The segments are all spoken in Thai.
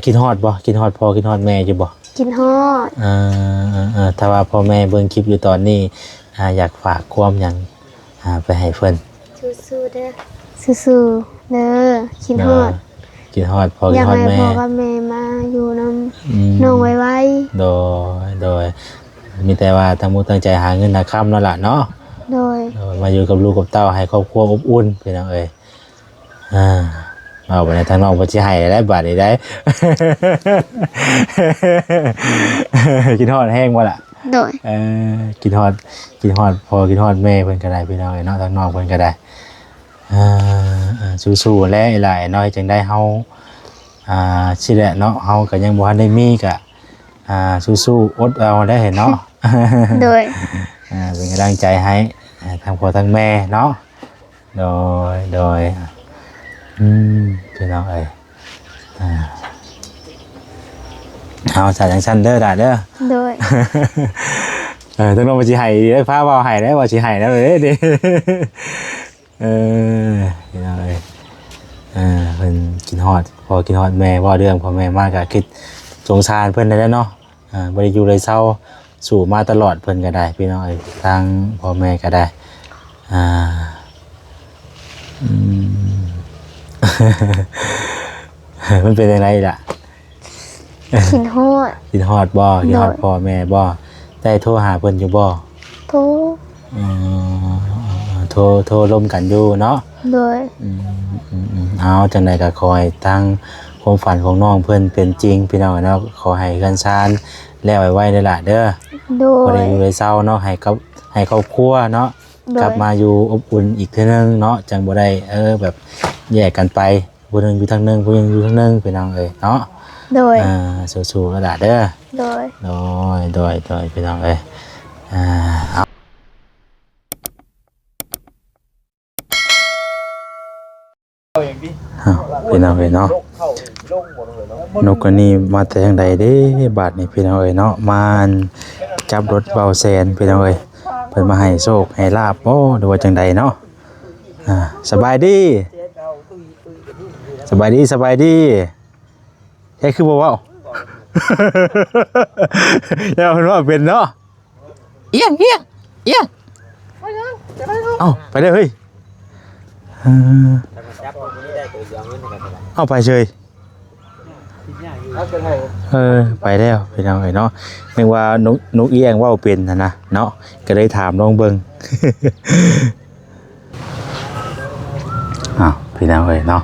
คิดฮอดบ่คิดฮอดพ่อคิดฮอดแม่อยู่บ่กินฮอดถ้าว่าพ่อแม่เบิ่งคลิปอยู่ตอนนี้อยากฝากความหยังไปให้เพิ่นสู้ๆเด้อสู้ๆเด้อกินฮอดคิดฮอดพ่อคิดฮอดแม่อยากให้พ่อกับแม่มาอยู่นำน้องไว้โดยมีแต่ว่าตั้งมุตั้งใจหาเงินหาค่ำนั่นล่ะเนาะโดยมาอยู่กับลูกกับเต้าให้ครอบครัวอบอุ่นพี่น้องเอ้ยเอาไปในทางนอกบ่สิให้ได้บาดนี้ได้กินฮอดแห้งบ่ล่ะโดยกินฮอดพอกินฮอดแม่เพิ่นก็ได้พี่น้องเอ้ยเนาะทางนอกเพิ่นก็ได้สู้ๆและหลายน้อยจังได้เฮาสิแหละเนาะเฮาก็ยังบ่ทันได้มีก็สู้ๆอดเอาได้เนาะโดยเป็นกำลังใจให้ทางพ่อทางแม่เนาะโดยพี่น้องเอ้ยเอาสายจังซั่นเด้อด่าเด้อโดยต้องลงบ่สิให้ได้พาเว้าให้ได้บ่สิให้แล้วเด้ดิพี่น้องเอ้ยเพิ่นกินฮอดพอกินฮอดแม่เว้าเรื่องพ่อแม่มากก็คิดสงสารเพิ่นได้แล้วเนาะบ่ได้อยู่เลยเศร้าสู่มาตลอดเพิ่นก็ได้พี่น้องเอ้ยทางพ่อแม่ก็ได้มันเป็นยังไงล่ะกินฮอดบ่กินฮอดพ่อแม่บ่ได้โทรหาเพิ่นอยู่บ่โทรร่วมกันอยู่เนาะโดยเอาจังได๋ก็ขอให้ทั้งความฝันของน้องเพิ่นเป็นจริงพี่น้องเนาะขอให้กันซานแล้วไว้ๆเด้อล่ะเด้อบ่ได้อยู่เลยเศร้าเนาะให้ครอบครัวเนาะกลับมาอยู่อบอุ่นอีกเทื่อนึงเนาะจังบ่ได้แบบแยกกันไปผู้นึงอยู่ทางนึงผู้นึงอยู่ทางนึงพี่น้องเอ้ยเนาะโดยสู้ๆแล้วล่ะเด้อโดยพี่น้องเอ้ยพี่น้องเอ้ยเนาะนกตัวนี้มาแต่ทางใดเด้บาดนี่พี่น้องเอ้ยเนาะมาจับรถเบาแสนพี่น้องเอ้ยเพิ่นมาให้โชคให้ลาบบ่หรือว่าจังใดเนาะสบายดีแค่คือบ่เว้าแล้วเพิ่นว่าเป็นเนาะเอียงเอ้าไปเด้อเฮ้ยเอาไปเฉยไปแล้วพี่น้องเอ้ยเนาะนึกว่านกเอี้ยงว่าเป็นนะเนาะก็เลยถามน้องเบิ่งพี่น้องเอ้ยเนาะ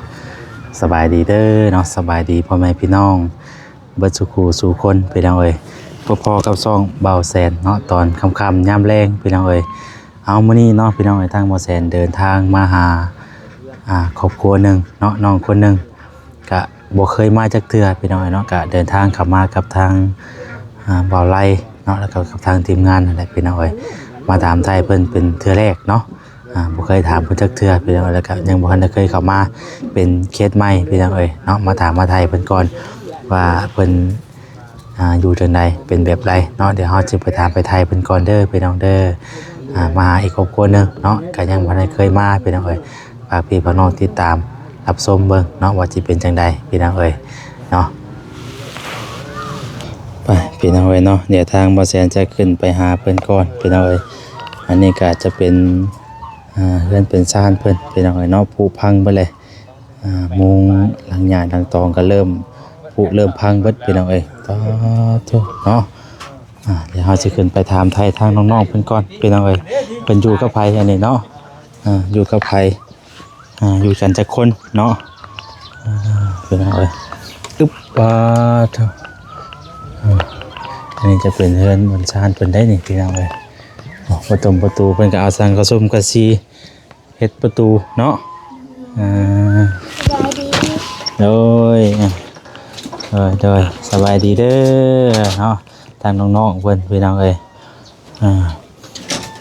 สบายดีเด้อเนาะสบายดีพ่อแม่พี่น้องเบิดสุขสู่คนพี่น้องเอ้ยพ่อกับซ่องเบาแสนเนาะตอนค่ำๆยามแลงพี่น้องเอ้ยเอามื้อนี้เนาะพี่น้องเอ้ยทางเบาแสนเดินทางมาหาครอบครัวหนึ่งเนาะน้องคนหนึ่งก็บ่เคยมาจักเทื่อพี่น้องเนาะก็เดินทางเข้ามากับทางบ่าวไร่เนาะแล้วก็กับทางทีมงานนั่นแหละพี่น้องมาถามไทยเพิ่นเป็นเทื่อแรกเนาะบ่เคยถามเพิ่นจักเทื่อพี่น้องแล้วก็ยังบ่ทันได้เคยเข้ามาเป็นเคสใหม่พี่น้องเนาะมาถามมาไทยเพิ่นก่อนว่าเพิ่นอยู่จังไดเป็นแบบไรเนาะเดี๋ยวเฮาสิไปถามไปไทยเพิ่นก่อนเด้อพี่น้องเด้อมาอีกครอบครัวนึงเนาะก็ยังบ่ได้เคยมาพี่น้องฝากพี่น้องติดตามรับชมเบิ่งเนาะว่าสิเป็นจังใดพี่น้องเนาะไปพี่น้องเนาะเดี๋ยวทางบ่แสนจะขึ้นไปหาเพิ่นก่อนพี่น้องอันนี้ก็จะเป็นเฮือนเป็นซ่านเพิ่นพี่น้องเนาะผุพังไปเลยมุงหลังหญ้าหลังตองก็เริ่มผุเริ่มพังเบิดพี่น้องต่อเนาะเดี๋ยวเฮาสิขึ้นไปถามไทยทางน้องๆเพิ่นก่อนพี่น้องเพิ่นอยู่กับไผอันนี้เนาะอยู่กับไผอยู่กันจักคนเนาะเป็นอะไรอึ๊บอันนี้จะเป็นเฮือนบนชานเป็นได้นี่พี่น้องประตูเป็นก็เอาสังกะซุ่มกะซีเฮ็ดประตูเนาะโดยสบายดีเด้อเนาะทางน้องๆเพิ่นพี่น้อง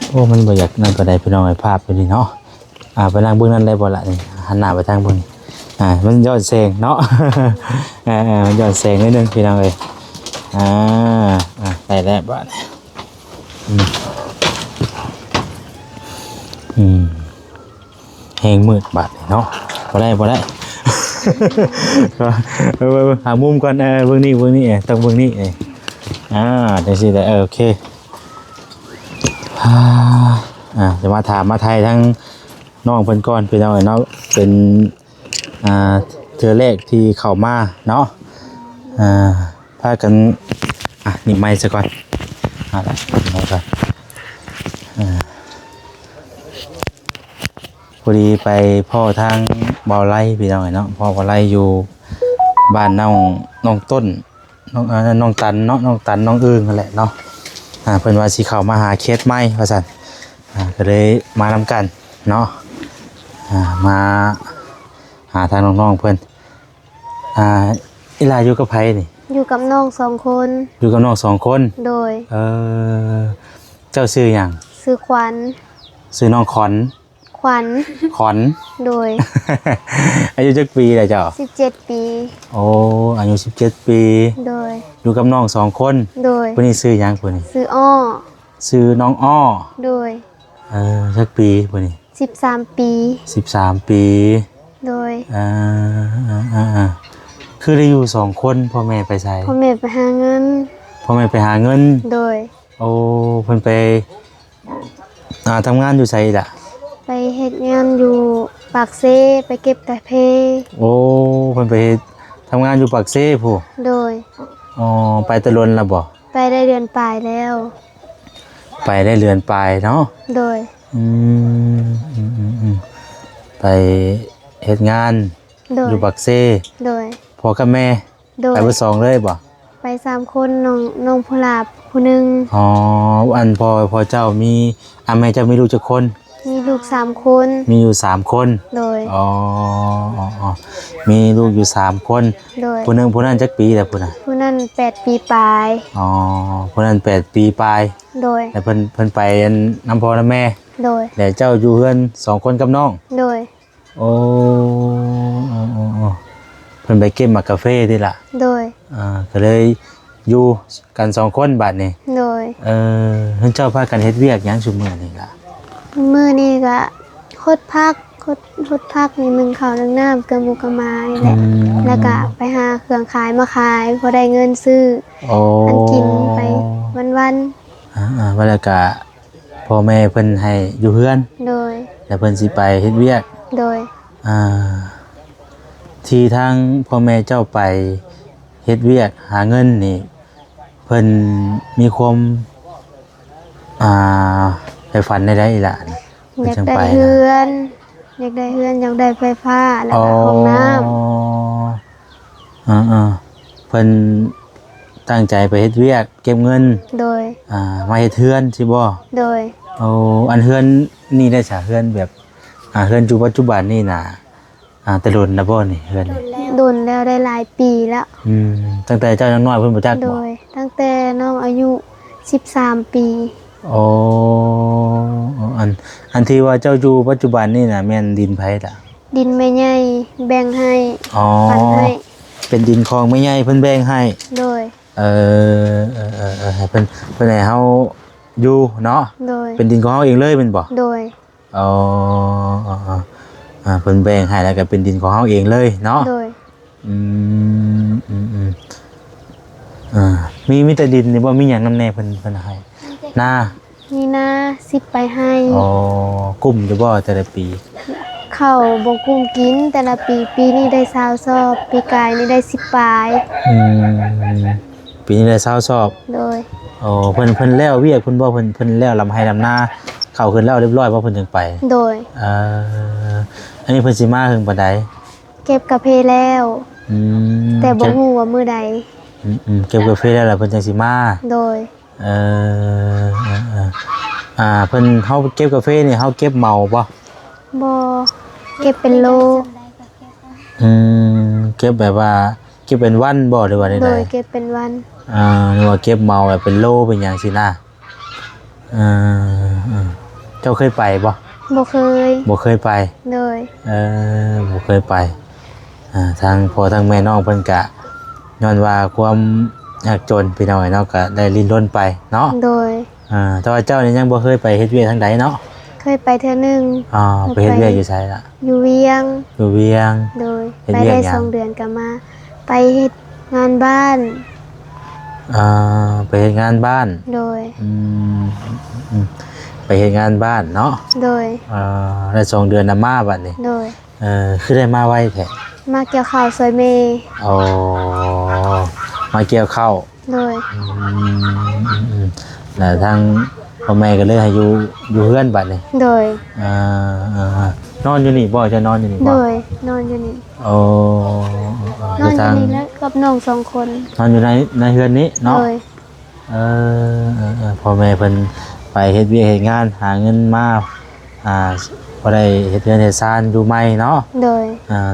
โอ้มันบ่อยากนั่นก็ได้พี่น้องภาพเป็นนี่เนาะไปนั่งเบื้องนั้นได้บ่ล่ะนี่หันหน้าไปทางเบื้องมันย้อนแสงเนาะมันย้อนแสงนิดนึงพี่น้องได้แล้วบ้านแห้งมืดบาดเนาะบ่ได้ หามุมก่อนเบื้องนี้ต้องเบื้องนี้จังซี่แหละโอเคจะมาถามมาไทยทั้งน้องเพิ่นก่อนพี่น้องเนาะเป็นเทื่อแรกที่เข้ามาเนาะพากันนี่ไมค์ซะก่อนละไมค์ก่อนพอดีไปพ่อทางบ่อไร่พี่น้องเนาะพ่อบ่อไร่อยู่บ้านน้องต้นน้องตันเนาะน้องตันน้องอึ้งนั่นแหละเนาะเพิ่นว่าสิเข้ามาหาเคสใหม่ว่าซั่นก็เลยมานำกันเนาะมาหาทางน้องๆเพิ่นอีหลาอยู่กับไผนี่อยู่กับน้อง2 คน อยู่กับน้อง2 คนโดยเจ้าชื่อหยังชื่อขวัญชื่อน้องขอนขวัญขอนโดย อายุจักปีล่ะเจ้า17 ปีโอ้อายุ17 ปีโดยอยู่กับน้อง2 คนโดยผู้นี้ชื่อหยังผู้นี้ชื่ออ้อชื่อน้องอ้อโดยจักปีผู้นี้13 ปี13 ปีโดยคือได้อยู่2 คนพ่อแม่ไปไสพ่อแม่ไปหาเงินพ่อแม่ไปหาเงินโดยโอ้เพิ่นไปทำงานอยู่ไสล่ะไปเฮ็ดงานอยู่ปากเซไปเก็บแต่เพโอ้เพิ่นไปทำงานอยู่ปากเซผู้โดยไปตะลนล่ะบ่ไปได้เดือนปลายแล้วไปได้เดือนปลายเนาะโดยไปเฮ็ดงานอยู่ปากเซโดยพ่อกับแม่ไปเบิด2เลยบ่ไป3 คนน้องผู้หลาบผู้นึงอันพ่อเจ้ามีแม่เจ้ามีลูกจักคนมีลูก3 คน มีอยู่3 คนโดยมีลูกอยู่3 คนโดยผู้นั้นจักปีแล้วผู้นั้น8 ปีปลายผู้นั้น8 ปีปลายโดยแล้วเพิ่นไปนำพ่อนำแม่โดยแล้วเจ้าอยู่เฮือน2 คนกับน้องโดยเพิ่นไปเก็บหมากกาแฟนี่ล่ะโดยก็เลยอยู่กัน2 คนบัดนี้โดยเพิ่นเจ้าพากันเฮ็ดเวียกหยังซุมื้อนี่ล่ะมื้อนี้ก็คดพักนี่นึ่งข้าวนึ่งน้ำเกลือหมูกระมานี่แหละแล้วก็ไปหาเครื่องขายมาขายพอได้เงินซื้ออันกินไปวันๆแล้วก็พ่อแม่เพิ่นให้อยู่เฮือนโดยแล้วเพิ่นสิไปเฮ็ดเวียกโดยที่ทางพ่อแม่เจ้าไปเฮ็ดเวียกหาเงินนี่เพิ่นมีความไปฝันได้ล่ะอยากได้เฮือนอยากได้ไฟฟ้าแล้วก็ห้องน้ำเพิ่นตั้งใจไปเฮ็ดเวียกเก็บเงินโดยมาเฮ็ดเฮือนสิบ่โดยอันเฮือนนี่ได้ซะเฮือนแบบเฮือนปัจจุบันนี่น่ะแต่โดนนะบ่นี่เฮือนโดนแล้วได้หลายปีแล้วตั้งแต่เจ้ายังน้อยเพิ่นบ่จักบ่โดยตั้งแต่น้องอายุ13 ปีอันที่ว่าเจ้าอยู่ปัจจุบันนี่น่ะแม่นดินไผล่ะดินแม่ใหญ่แบ่งให้ปันให้เป็นดินของแม่ใหญ่เพิ่นแบ่งให้โดยให้เพิ่นให้เฮาอยู่เนาะโดยเป็นดินของเฮาเองเลยแม่นบ่โดยเพิ่นแบ่งให้แล้วก็เป็นดินของเฮาเองเลยเนาะโดยมีแต่ดินนี่บ่มีหยังนำแน่เพิ่นให้นามีนา10ไปให้กุ้มจะบ่แต่ละปีข้าวบ่กุ้มกินแต่ละปีนี้ได้20 ซอบปีกายนี่ได้10ปลายปีนี้ได้20 ซอบโดยเพิ่นแล้วเวียกเพิ่นบ่เพิ่นแล้วลำไห้ลำนาเข้าขึ้นแล้วเรียบร้อยบ่เพิ่นถึงไปโดยอันนี้เพิ่นสิมาถึงปานใดเก็บกาแฟแล้วแต่บ่ฮู้ว่ามื้อใดเก็บกาแฟแล้วล่ะเพิ่นจังสิมาโดยเพิ่นเฮาเก็บกาแฟนี่เฮาเก็บเมาบ่เก็บเป็นโลเก็บแบบว่าเก็บเป็นวันบ่หรือว่าใดๆโดยเก็บเป็นวันหรือว่าเก็บเมาแบบเป็นโลเป็นหยังสินะเจ้าเคยไปบ่บ่เคยไปโดยบ่เคยไปทางพ่อทางแม่น้องเพิ่นก็ย้อนว่าความยากจนพี่น้องเนาะก็ได้ลิ้นรนไปเนาะโดยแต่ว่าเจ้านี่ยังบ่เคยไปเฮ็ดเวียกทางใดเนาะ เคยไปเทื่อหนึง อ๋อไปเฮ็ดเวียกอยู่ไสล่ะ อยู่เวียง อยู่เวียง โดย เฮ็ด ไป เวียก ได้ หยัง 2 เดือนก็มา ไปเฮ็ดงานบ้าน ไปเฮ็ดงานบ้าน โดย อืมอืมไปเฮ็ดงานบ้านเนาะ โดย ได้2เดือนน่ะมาบัดนี้ โดย คือได้มาไวแท้ มาเกี่ยวข้าวซอยเม อ๋อมาเกี่ยวข้าว โดย แล้วทางพ่อแม่ก็เลยให้อยู่เฮือนบัดนี้ โดย นอนอยู่นี่บ่จะนอนอยู่นี่ โด บ่ ย นอนอยู่นี่ โอ้ นอนอยู่นี่แล้วกับน้อง2 คน นอนอยู่ในเฮือนนี้เนาะ โดย พ่อแม่เพิ่นไปเฮ็ดเวียกเฮ็ดงานหาเงินมาบ่ได้เฮ็ดเรือนเฮ็ดซานอยู่ใหม่เนาะ โดย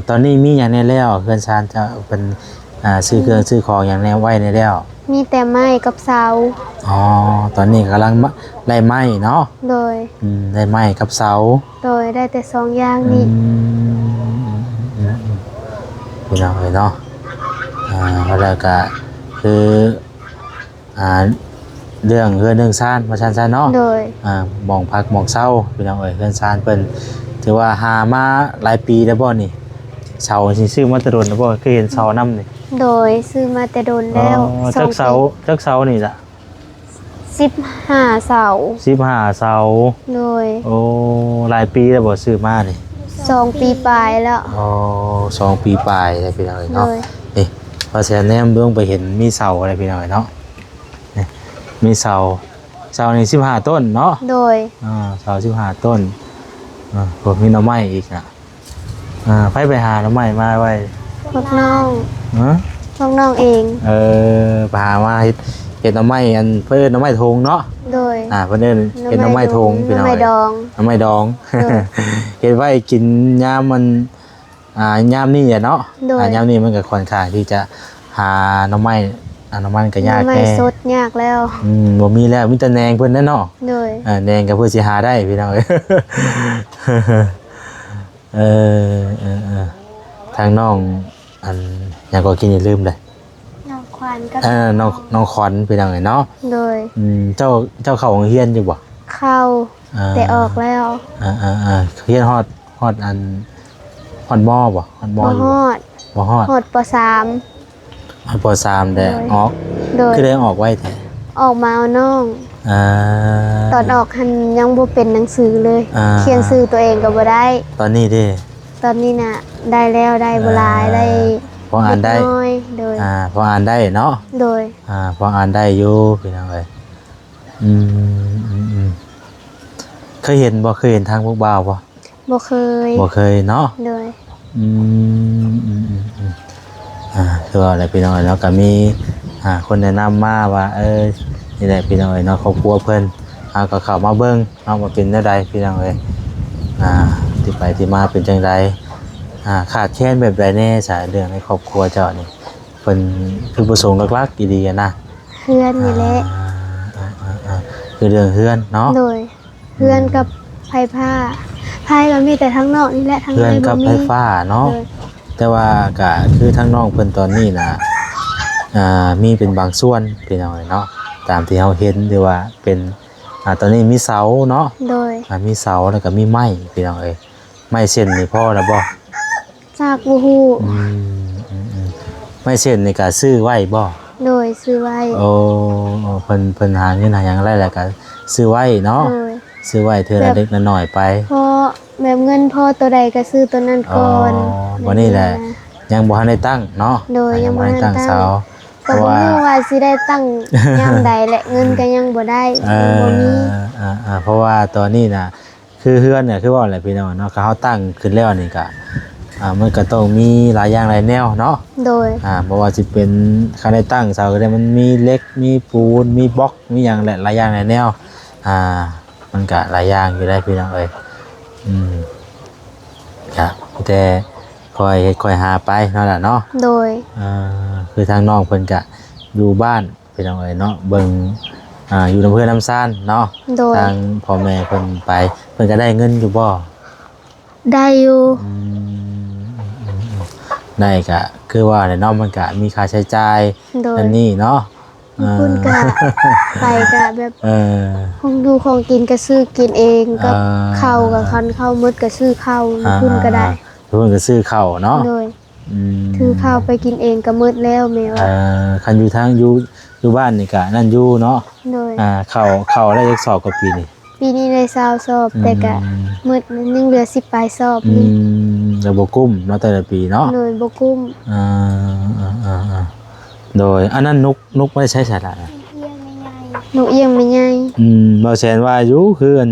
ตอนนี้มีหยังแน่แล้วเรือนซานจะเป็นซื้อเครื่องซื้อของหยังแน่ไว้แน่แล้ว มีแต่ไม้กับเสา อ๋อตอนนี้กำลังไล่ไม้เนาะ โดย ไล่ไม้กับเสา โดยได้แต่2 อย่างนี้ พี่น้องเอ้ยเนาะแล้วก็คือเรื่องเรือนเรื่องซานว่าซั่นๆเนาะ โดย หมองพักหมองเศร้าพี่น้องเอ้ยเรือนซานเพิ่นถือว่าหามาหลายปีแล้วบ่นี่เสาสิซื้อมาแตะดนแล้วบ่เคยเห็นเสานำนี่ โดยซื้อมาแต่โดนแล้ว จักเสานี่ล่ะ 15 เสา 15เสา โดย โอ้หลายปีแล้วบ่ซื้อมานี่ 2 ปีปลายแล้ว อ๋อ2 ปีปลายแล้วพี่น้องเอ้ย โด เนาะ ย นี่พอแซนแนมเบิ่งไปเห็นมีเสาอะไรพี่น้องเอ้ยเนาะนี่มีเสานี่15ต้นเนาะ โดย เสา15ต้นผมมีหน่อไม้อีกน่ะไปหาหน่อไม้มาไว้ พวกน้อง ฮะ พวกน้องเอง ไปหามาเฮ็ดหน่อไม้อันเพิ่นหน่อไม้ทงเนาะ โดย เพิ่นเอิ้นเฮ็ดหน่อไม้ทงพี่น้อง หน่อไม้ เอ้ย ดอง หน่อไม้ดอง เออ เฮ็ดไว้กินยามมันยามนี้อะเนาะ โดย ยามนี้มันก็ค่อนข้างที่จะหาหน่อไม้หน่อไม้ก็ยาก หน่อไม้ แน่ สดยากแล้ว บ่มีแล้วมีแต่แหนงเพิ่นนั่นเนาะ โดย แหนงก็เพื่อสิหาได้พี่น้องเอ้ย ทางน้องอันหยังก็กินอย่าลืมเลย น้องควันก็ น้องขวัญพี่น้องเอ้ยเนาะ โดย เจ้าเข้าโรงเรียนอยู่บ่ เข้าแต่ออกแล้ว เรียนฮอดอันฮอดมอบ่ฮอดมอ บ่ อยู่ ฮ บ่ อด บ่ฮอด ฮอดป ฮอดป .3 แต่ออก .3 โดย คือได้ออกไว้แท้ ออกมาเอาน้อง ตอนออกหันยังบ่เป็นหนังสือเลย เขียนชื่อตัวเองก็บ่ได้ ตอนนี้เด้ ตอนนี้น่ะได้แล้วได้บ่หลายได้ พออ่านได้ เล็กน้อยโดย พออ่านได้เนาะ โดย พออ่านได้อยู่พี่น้องเอ้ยเคยเห็นทางพวกบ่าวบ่ บ่เคย บ่เคยเนาะ โดย คือว่าอะไรพี่น้องเอ้ยเนาะก็มีคนแนะนำมาว่านี่แหละพี่น้องเอ้ยเนาะครอบครัวเพิ่นก็เข้ามาเบิ่งเอามาเป็นแนวใดพี่น้องเอ้ยที่ไปที่มาเป็นจังไดขาดแคลนแบบใดแน่สายเรื่องในครอบครัวเจ้านี่เพิ่นคือประสงค์หลักๆดีๆนะ เพื่อนนี่แหละ คือเรื่องเฮือนเนาะ โดยเพื่อนกับไผผ้าไผก็มีแต่ทั้งนอกนี่แหละทั้ง เฮือน ใน กับ บ่ ไฟ มี ฟ้าเนาะ โดย แต่ว่าก็คือทั้งน้องเพิ่นตอนนี้นะมีเป็นบางส่วนพี่น้องเนาะตามที่เราเห็นหรือว่าเป็นตอนนี้มีเสาเนาะ โดย มีเสาแล้วก็มีไม้พี่น้องเอ้ยไม้เส้นนี่พ่อแล้วบ่ จากบ่ฮู้ ไม้เส้นนี่ก็ซื้อไว้บ่ โดยซื้อไว้ โอ้เพิ่นหาเงินหาหยังไรแล้วก็ซื้อไว้เนาะ โดย ซื้อไว้เทื่อละเล็กละน้อยไป พอแบบเงินพอตัวใดก็ซื้อตัวนั้นก่อน วันนี้แหละยังบ่ทันได้ตั้งเนาะ โดยยังบ่ทันได้ตั้ง เสาเพ ก็ ราะ บ่ ว่า รู้ว่าสิได้ตั้งยามใดแหละเงินก็ยังบ่ได้บ่มี เพราะว่าตอนนี้น่ะคือเฮือนเนี่ยคือว่าอะไรพี่น้องเนาะเขาตั้งขึ้นแล้วนี่ก็มันก็ต้องมีหลายอย่างหลายแนวเนาะ โดย บ่ว่าสิเป็นคันได้ตั้งเสาก็ได้มันมีเหล็กมีปูนมีบล็อกมีหยังหลายอย่างหลายแนวมันก็หลายอย่างอยู่ได้พี่น้องเอ้ยครับแต่ค่อยหาไปเนาะล่ะเนาะ โดย คือทางน้องเพิ่นก็อยู่บ้านพี่น้องเอ้ยเนาะเบิ่งอยู่น้ำเพื่อนน้ำซ่านเนาะ โดย ทางพ่อแม่เพิ่นไปเพิ่นก็ได้เงินอยู่บ่ ได้อยู่ ได้ก็คือว่าเนี่ยเนาะมันก็มีค่าใช้จ่าย โดย อันนี้เนาะ คุณก็ไปก็แบบ เออ ของดูของกินก็ซื้อกินเองกับ อ่า ข้าวกับคันข้าวมดก็ซื้อข้าวคุณก็ได้ เพิ่นก็ซื้อข้าวเนาะ โดย อืม ถือข้าวไปกินเองก็หมดแล้วแม่ว่า คันอยู่ทางอยู่บ้านนี่ก็นั่นอยู่เนาะ โดย ข้าวได้จักสอบกับปีนี่ ปีนี้ได้20สอบแต่ก็หมดยังเหลือ10ปลายสอบ อื นี่ มแล้วบ่กุ้มเนาะแต่ละปีเนาะ โดยบ่กุ้ม อ่าโดยอันนั้นนกไม่ได้ใช้สาระนะ หนูเอียงไม่ใหญ่ บ่แซนว่าอยู่คืออัน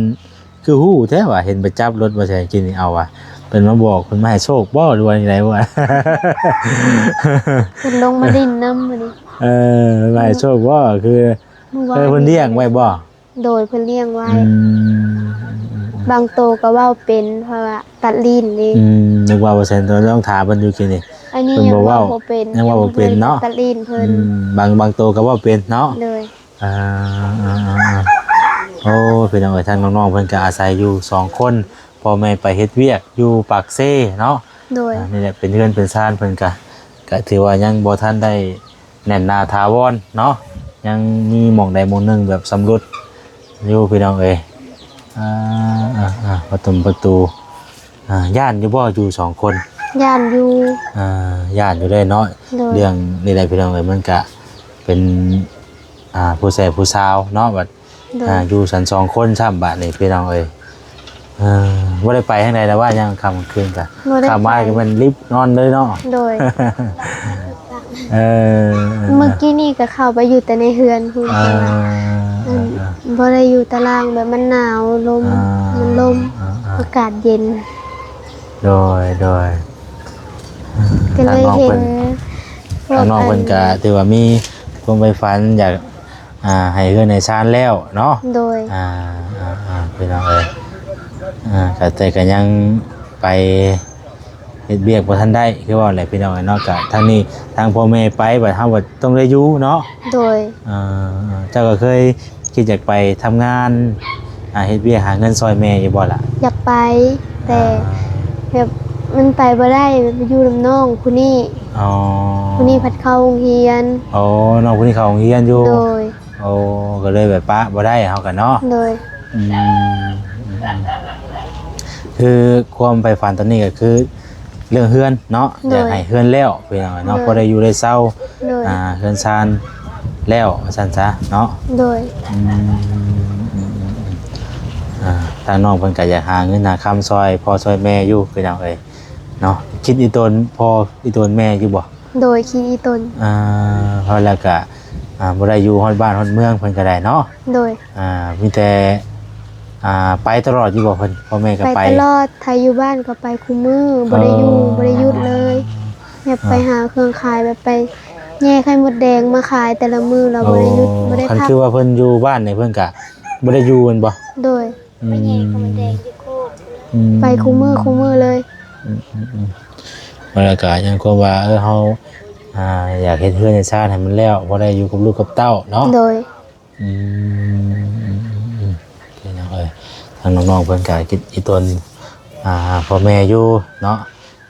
คือฮู้แท้ว่าเห็นไปจับรถบ่แซนกินนี่เอาว่ะเพิ่นมาบอกเพิ่นมาให้โชคบ่หรือว่าจังไดวะ เพิ่นลงมาดินน้ำมื้อนี้ มาให้โชคบ่คือ มื้อวา เพิ่นเลี้ยงไว้บ่ โดยเพิ่นเลี้ยงไว้ อืม บางโตก็เว้าเป็นเพราะว่าตัดลิ้นนี่ นึกว่าบ่แซนต้องถามเพิ่นอยู่กินนี่ อันนี้ เพิ่น ยัง บ่เว้า เว้าบ่เป็น ยังเว้าบ่เป็นเนาะ ตัดลิ้นเพิ่น บางโตก็เว้าเป็นเนาะ เลย อ่าโอ้พี่น้องเอ๋ยท่านน้องๆเพิ่นก็อาศัยอยู่2คนพ่อแม่ไปเฮ็ดเวียกอยู่ปากเซ่เนาะ โดย นี่แหละเป็นเรือนเป็นซ่านเพิ่นก็ถือว่ายังบ่ทันได้แน่นหนาถาวรเนาะยังมีหม่องใดหม่องหนึงแบบสำรุดอยู่พี่น้องเอ๋ยประตูย่านอยู่บ่อยู่2คน ย่านอยู่ ย่านอยู่ได้เนาะ โดย เรื่องนี่แหละพี่น้องเอ๋ยมันก็เป็นผู้แสบผู้สาวเนาะบัด โดย อยู่สัน2คน3บาทนี่พี่น้องเอ้ยบ่ได้ไปทางใดแล้วว่ายังค่ำคืนกะ บ่ได้ไป ค่ำมาก็มันรีบนอนเลยเนาะ โดย เออ เมื่อกี้นี่ก็เข้าไปอยู่แต่ในเฮือนพูด เอ ว่า บ่ได้อยู่ตารางแบบมันหนาวลมมันลมอากาศเย็น โดย ก็เลยเห็นพว ทางน้องเพิ่นก็ถือว่ามีความใฝ่ฝันอยากให้เฮือนในชานแล้วเนาะ โดย พี่น้องเอ้ยก็แต่ก็ยังไปเฮ็ดเวียกบ่ทันได้คือว่าแหละพี่น้องเอ้ยเนาะก็ทางนี้ทางพ่อแม่ไปบัดเฮาบัดต้องได้อยู่เนาะ โดย เจ้าก็เคยคิดอยากไปทำงานเฮ็ดเวียกหาเงินซอยแม่อยู่บ่ล่ะ อยากไป แต่แบบมันไปบ่ได้อยู่ลำน้องผู้นี้ อ๋อ ผู้นี้พัดเข้าโรงเรียน อ๋อน้องผู้นี้เขาโรงเรียนอยู่ โดย โอ้ก็เลยแบบปะบ่ได้เฮากันเนาะ โดย อืมคือความใฝ่ฝันตอนนี้ก็คือเรื่องเฮือนเนาะอยากให้เฮือนแล้วพี่น้องเนาะพอได้อยู่ได้เศร้า โดย เฮือนซานแล้วว่าซั่นซะเนาะ โดย ทางน้องเพิ่นก็อยากหาเงินหาคำซอยพ่อซอยแม่อยู่พี่น้องเอ้ยเนาะคิดอีตนพ่ออีตนแม่อยู่บ่ โดยคิดอีตน เพราะแล้วก็บ่ได้อยู่ฮอดบ้านฮอดเมืองเพิ่นก็ได้เนาะ โดย มีแต่ไปตลอดอยู่บ่เพิ่นพ่อแม่ก็ ไป ไป ตลอดถ้าอยู่บ้านก็ไปคุมือบ่ได้อยู่บ่ได้หยุดเลยแบบไปหาเครื่องขายแบบไปแย่ไข่มดแดงมาขายแต่ละมื้อเราบ่ได้หยุดบ่ได้ คัน พัก คือว่าเพิ่นอยู่บ้านนี่เพิ่นก็บ่ได้อยู่แม่นบ่ โดย ไปแย่ไข่มดแดงอยู่โคก ไปคุมือเลย แล้วก็ยังความว่าเฮาอยากเฮ็ดเฮือนให้ชาติให้มันแล้วบ่ได้อยู่กับลูกกับเต้าเนาะ โดย พี่น้องเอ้ยทางน้องๆเพิ่นก็คิดอีตนพ่อแม่อยู่เนาะ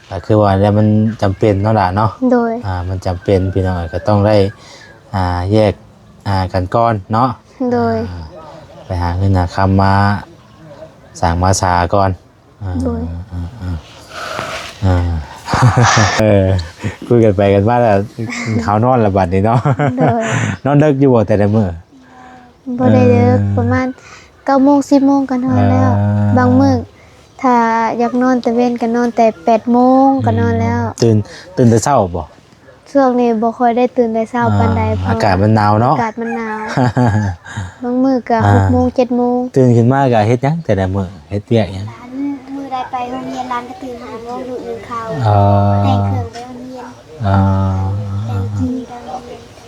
ก็คือว่าแล้วมันจำเป็นเนาะล่ะเนาะ โดย มันจำเป็นพี่น้องเอ้ยก็ต้องได้แยกกันก่อนเนาะ โดย ไปหาเงินหาคำมาสร้างมาสาก่อน โดย คุยกันไปกันมาแล้วเขานอนละบัดนี้เนาะ โดย นอนดึกอยู่บ่แต่ละมื้อ บ่ได้เลิกประมาณ9โมง10โมงก็นอนแล้ว บางมื้อถ้าอยากนอนแต่เว้นก็นอนแต่8โมงก็นอนแล้ว ตื่นแต่เช้าบ่ ช่วงนี้บ่ค่อยได้ตื่นแต่เช้าปานใดเพราะ อากาศมันหนาวเนาะ อากาศมันหนาว บางมื้อก็6โมง7โมง ตื่นขึ้นมาก็เฮ็ดหยังแต่ละมื้อเฮ็ดเวียกหยัง มื้อใดไปโรงเรียนร้านก็ตื่น5โมงดูนึ่งข้าว เอ่อ แต่งเครื่องไปโรงเรียน เอ่อ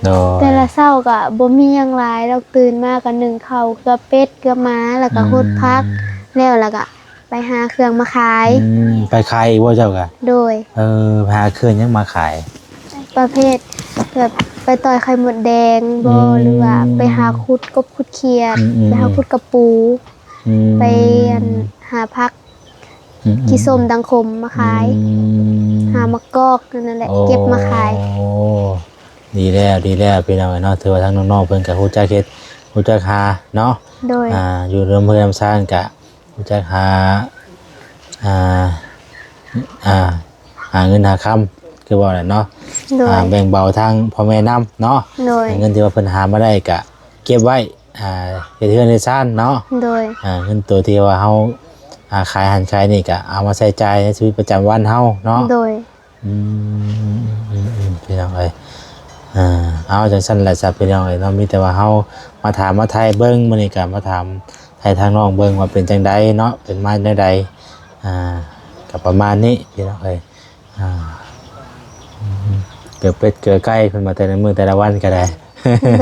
โดย แต่ละเช้าก็บ่มีหยังหลายดอกตื่นมาก็นึ่งข้าวเกลือเป็ดเกลือม้าแล้วก็หดผักแล้วก็ไปหาเครื่องมาขาย ไปขายอีกบ่เจ้าก็ โดย ไปหาเครื่องหยังมาขาย ประเภทแบบไปต่อยไข่มดแดงบ่หรือว่าไปหาคุดกบคุดเขียดไปหาคุดกระปู ไปหาผักขี้ส้มดังคมมาขาย หามะกอกนั่นแหละเก็บมาขาย โอ้ ดีแล้วพี่น้องเนาะถือว่าทั้งน้องๆเพิ่นก็ฮู้จักเฮ็ดฮู้จักหาเนาะ โดย อยู่ในเมืองซ่านก็ฮู้จักหาอ่าหาเงินหาคำคือว่าแหละเนาะ โดย แบ่งเบาทางพ่อแม่นำเนาะ โดย เงินที่ว่าเพิ่นหามาได้ก็เก็บไว้เฮ็ดเฮือนเฮ็ดซ่านเนาะ โดย เงินตัวที่ว่าเฮาขายหันขายนี่ก็เอามาใช้จ่ายในชีวิตประจำวันเฮาเนาะ โดย พี่น้องเอ้ยเอาจังซั่นแหละจ้ะพี่น้องเอ้ยเนาะมีแต่ว่าเฮามาถามมาไทยเบิ่งมื้อนี้ก็มาถามไทยทางน้องเบิ่งว่าเป็นจังไดเนาะเป็นมาจังไดก็ประมาณนี้พี่น้องเอ้ยเกือบเป็ดเกือบไก่เพิ่นมาแต่ละมื้อแต่ละวันก็ได้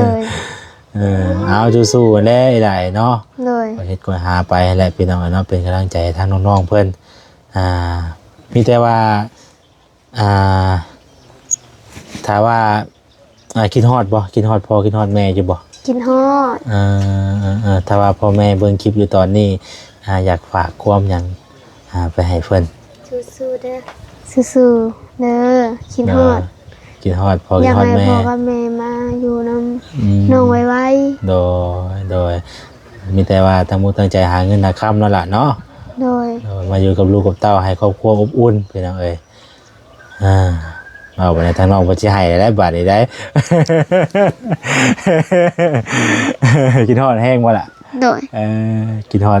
โดย เอาสู้ๆแลได้เนาะ โดย ก็เฮ็ดก็หาไปแหละพี่น้องเนาะเป็นกำลังใจให้ทางน้องๆเพิ่นมีแต่ว่าถ้าว่าคิดฮอดบ่คิดฮอดพ่อคิดฮอดแม่อยู่บ่ กินฮอด ถ้าว่าพ่อแม่เบิ่งคลิปอยู่ตอนนี้อยากฝากความหยังไปให้เพิ่น สู้ๆเด้อสู้ๆเด้อกินฮอด คิดฮอดพ่อ อ คิ ยา ด ก ฮอด ให้ แม่ พ่อกับแม่มาอยู่นำน้องไว้ โดยมีแต่ว่าตั้งมุตั้งใจหาเงินหาค่ำนั่นล่ะเนาะ โดย มาอยู่กับลูกกับเต้าให้ครอบครัวอบอุ่นพี่น้องเอ้ยเอาไปในทางน้องบ่สิให้ได้บาดนี้ได้ กินฮอดแห้งบ่ล่ะ โดย กินฮอด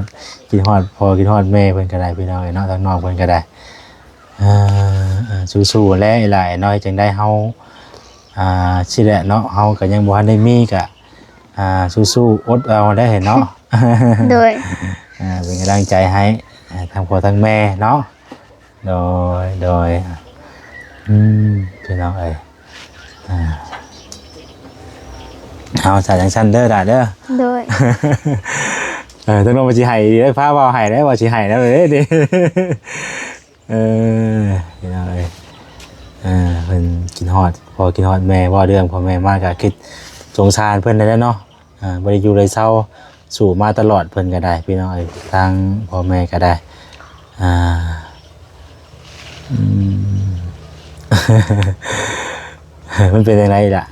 พอกินฮอดแม่เพิ่นก็ได้พี่น้องเอ้ยเนาะทางน้องเพิ่นก็ได้สู้ๆและหลายน้อยจึงได้เฮาสิแหละเนาะเฮาก็ยังบ่ทันได้มีก็สู้ๆอดเอาได้เนาะ โดย เป็นกำลังใจให้ทางพ่อทางแม่เนาะโดยพี่น้องเอ้ยเอาสายจังซั่นเด้อด่าเด้อ โดย ต้องลงมาสิให้ดีได้พาเว้าให้ได้ว่าสิให้แล้วเด้ดิพี่น้องเอ้ยเพิ่นกินฮอดพอกินฮอดแม่ว่าเรื่องพ่อแม่มากก็คิดสงสารเพิ่นได้แล้วเนาะบ่ได้อยู่เลยเศร้าสู่มาตลอดเพิ่นก็ได้พี่น้องเอ้ยทางพ่อแม่ก็ได้มันเป็นยังไงล่ะ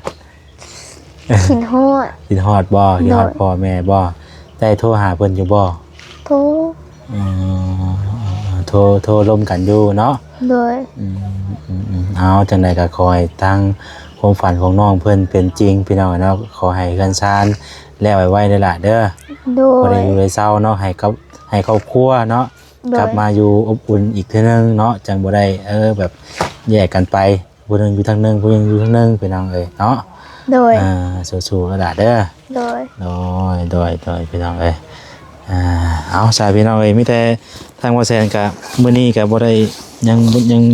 กินฮอด กินฮอดบ่กินฮอดพ่อแม่บ่ได้โทรหาเพิ่นอยู่บ่ ทุ โทรร่วมกันอยู่เนาะ โดย เอาจังใดก็ขอให้ตั้งความฝันของน้องเพิ่นเป็นจริงพี่น้องเนาะขอให้กันซานแล้วไว้ๆได้ล่ะเด้อ โด บ่ ย ได้อยู่เลยเศร้าเนาะให้ครอบครัวเนาะ โดย กลับมาอยู่อบอุ่นอีกเทื่อนึงเนาะจังบ่ได้แบบแยกกันไปผู้หนึงอยู่ทางนึงผู้หนึงอยู่ทางนึงพี่น้องเอ้ยเนาะ โดย สู้ๆแล้วล่ะเด้อ โดย โดยพี่น้องเอ้ยเอาสายพี่น้องเอ้ยมีแต่ทางว่าแซนกะมื้อนี้กะบ่ได้ยัง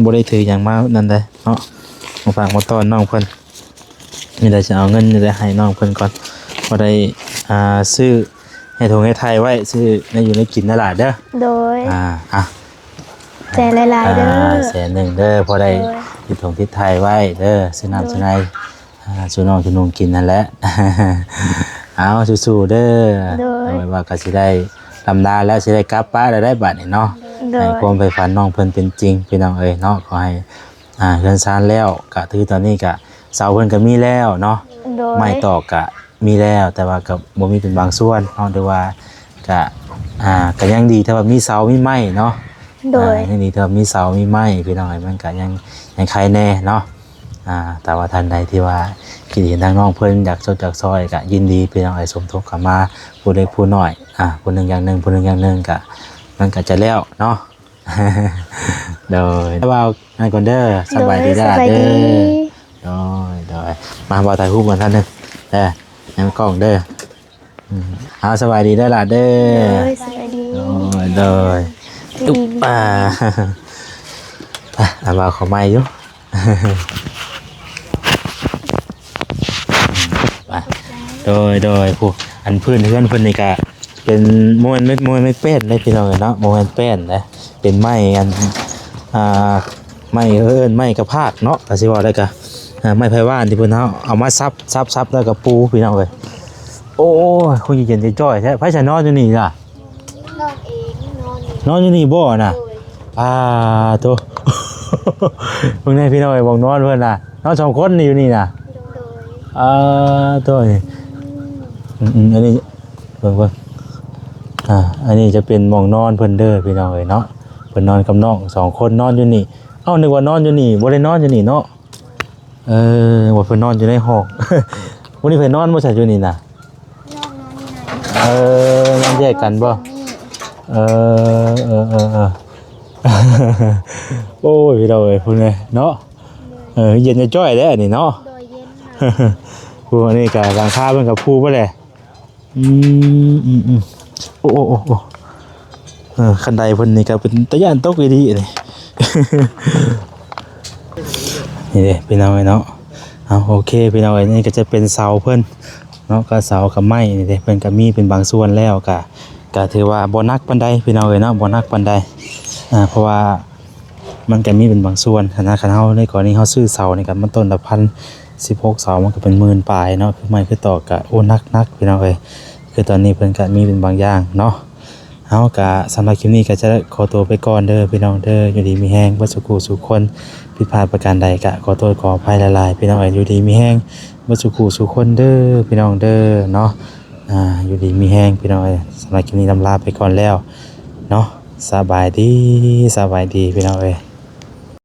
บ่ได้ถือหยังมานั่นเด้เนาะมาฝากมาต้อนน้องเพิ่นมีแต่จะเอาเงินนี่แหละให้น้องเพิ่นก่อนบ่ได้ซื้อให้ทงให้ไทยไว้ซื้อในอยู่ในกินนั่นล่ะเด้อ โดย แสน ใจหลายๆเด้อ 1,000,000เด้อพอได้ติดทงติดไทยไว้เด้อซื้อน้ำซื้อในซื้อน้องซื้อนุ่งกินนั่นแหละ เอาสู้ๆเด้อเอาไว้ว่าก็สิได้ลำลาแล้วสิได้กลับป้านแล้วได้บัดนี่เนาะ โด ให้ ย ความไปฝันน้องเพิ่นเป็นจริงพี่น้องเอ้ยเนาะขอให้เรือนซานแล้วก็ถือตอนนี้ก็เสาเพิ่นก็มีแล้วเนาะ โดย ไม้ตอกก็มีแล้วแต่ว่าก็บ่มีเป็นบางส่วนเนาะหรือว่าก็ยังดีถ้าว่ามีเสามีไม้เนาะ โดย ยังดีถ้าว่ามีเสามีไม้พี่น้องเอ้ยมันก็ยังใครแน่เนาะแต่ว่าท่านใดที่ว่าคิดเห็นทางน้องเพิ่นอยากสดจากซอยก็ยินดีพี่น้องเอ้ยสมทบเข้ามาผู้เล็กผู้น้อยผู้หนึงอย่างหนึงผู้หนึงอย่างหนึงก็มันก็จะแล้วเนาะ โดยว่าอันก่อนเด้อสบายดีจ้า สบาย เด้ ดี อโดยมาบ่ถ่ายรูปกันท่านหนึงเด้อในกล้องเด้อเอาสบายดีเด้อล่ะเด้อ โดยสบายดี โดยตุ๊บมาขอไม้อยู่ โดยผู้อันพื้นเพื่อนเพิ่นนี่ก็เป็นมวยไม่เป็นได้พี่น้องเนาะมวยเป็นนะเป็นไม้อันไม้ไม้กระพากเนาะก็สิว่าได้ก็ไม้ไผ่ว่านที่เพิ่นเอามาซับแล้วก็ปูพี่น้องเอ้ยโอ้ยคุยเย็นใจจ้อยแท้ไผสินอนอยู่นี่ล่ะ นอนเองนอน นอนอยู่นี่บ่น่ะโต เพิ่นให้พี่น้องเอ้ยบอกนอนเพิ่นน่ะนอน2คนนี่อยู่นี่น่ะ ตัวนี้อันนี้เบิ่งอันนี้จะเป็นหม่องนอนเพิ่นเด้อพี่น้องเอ้ยเนาะเพิ่นนอนกับน้อง2คนนอนอยู่นี่เอ้านึกว่านอนอยู่นี่บ่ได้นอนอยู่นี่เนาะว่าเพิ่นนอนอยู่ในห้อง วันนี้เพิ่นนอนบ่ใช่อยู่นี่น่ะนอนแยกกันบ่เออ โอ้ยพี่น้องเอ้ยพุ่นเลยเนาะเย็นจะจ้อยเด้ออันนี้เนาะ โดยเย็น ผู้อันนี้ก็หลังคาเพิ่นก็พูบ่แหละโอ้คันใดเพิ่นนี่ก็เป็นตะย่านตกดีๆนี่ นี่เด้พี่น้องเอ้ยเนาะเอาโอเคพี่น้องเอ้ยนี่ก็จะเป็นเสาเพิ่นเนาะก็เสากับไม้นี่เด้เพิ่นก็มีเป็นบางส่วนแล้วก็ถือว่าบ่หนักปานใดพี่น้องเอ้ยเนาะบ่หนักปานใดเพราะว่ามันก็มีเป็นบางส่วนนะคันเฮาในกรณีเฮาซื้อเสานี่ก็มันต้นละ1,016เสามันก็เป็นหมื่นปลายเนาะคือไม้คือตอกก็โอ้นักพี่น้องเอ้ยคือตอนนี้เพิ่นก็มีเป็นบางอย่างเนาะเฮาก็สำหรับคลิปนี้ก็จะขอตัวไปก่อนเด้อพี่น้องเด้ออยู่ดีมีแฮงบ่สุขสุขคนผิดพลาดประการใดก็ขอโทษขออภัยหลายๆพี่น้องเอ้ยอยู่ดีมีแฮงบ่สุขสุขคนเด้อพี่น้องเด้อเนาะอยู่ดีมีแฮงพี่น้องเอ้ยสำหรับคลิปนี้ลำลาไปก่อนแล้วเนาะสบายดีพี่น้องเอ้ย